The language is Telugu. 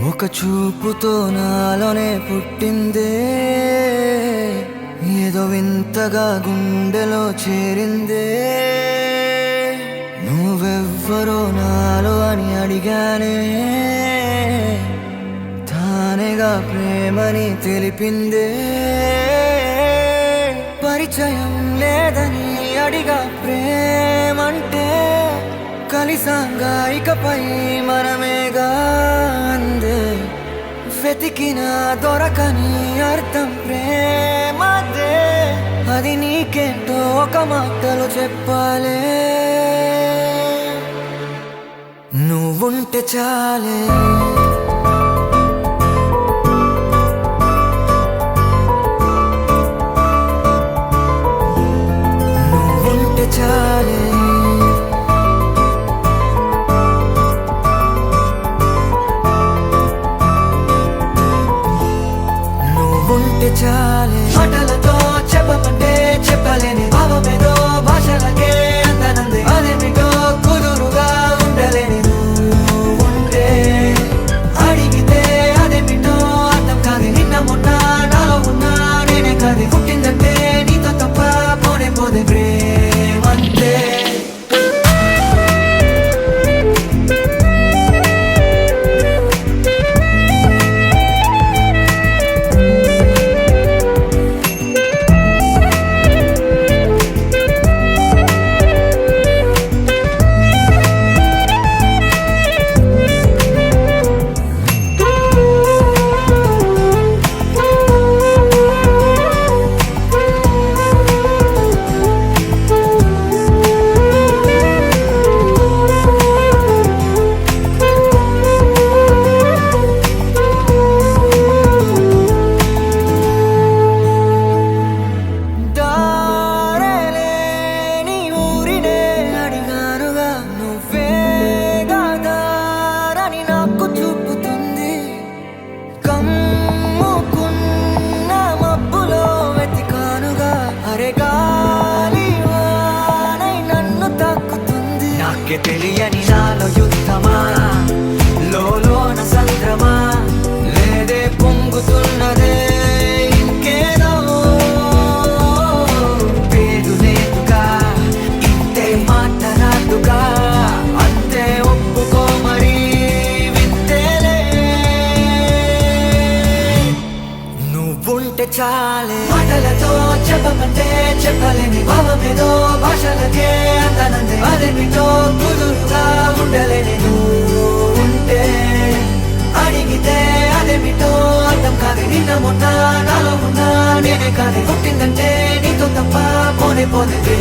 ఒక చూపుతో నాలోనే పుట్టిందే, ఏదో వింతగా గుండెలో చేరిందే. నువ్వెవ్వరో నాలో అని అడిగానే, తానేగా ప్రేమని తెలిపిందే. పరిచయం లేదని అడిగా ప్రేమంటే, కలిసాంగా ఇకపై మనమేగా అందే. వెతికిన దొరకని అర్థం ప్రేమదే, అది నీకేంటో ఒక మాటలో చెప్పాలే. నువ్వుంటే చాలే, నువ్వుంటే చాలే, ఉంటే చాలే. మాటలతో చెప్పమంటే చెప్పలేని భావమేదో భాషలకే అందనంది. అదేమిటో కుదురుగా ఉండలేని నువ్వుంటే, అడిగితే అదేమిటో అర్థం కాదు. నిన్న మొన్న నాలో ఉన్నా నేనే కాదు. పుట్టిందంటే నీతో తప్ప పోనే పోదే ప్రేమంతే. నాకే తెలియని నాలో యుద్ధమా, లోన సంద్రమా, లేదే పొంగుతున్నదే ఇంకేదో. పేరు లేదుగా, ఇంతే మాట రాదుగా, అంతే ఒప్పుకో మరి వింతేలే. నువ్వుంటే చాలే. మాటలతో చెప్పమంటే చెప్పలేని భావమేదో భాషలకే అందనందే. అదేమిటో కుదురుగా ఉండలేని నువ్వుంటే, అడిగితే అదేమిటో అర్థం కాదు. నిన్న మొన్న నాలో ఉన్నా నేనే కాదు. పుట్టిందంటే నీతో తప్ప పోనే పోతే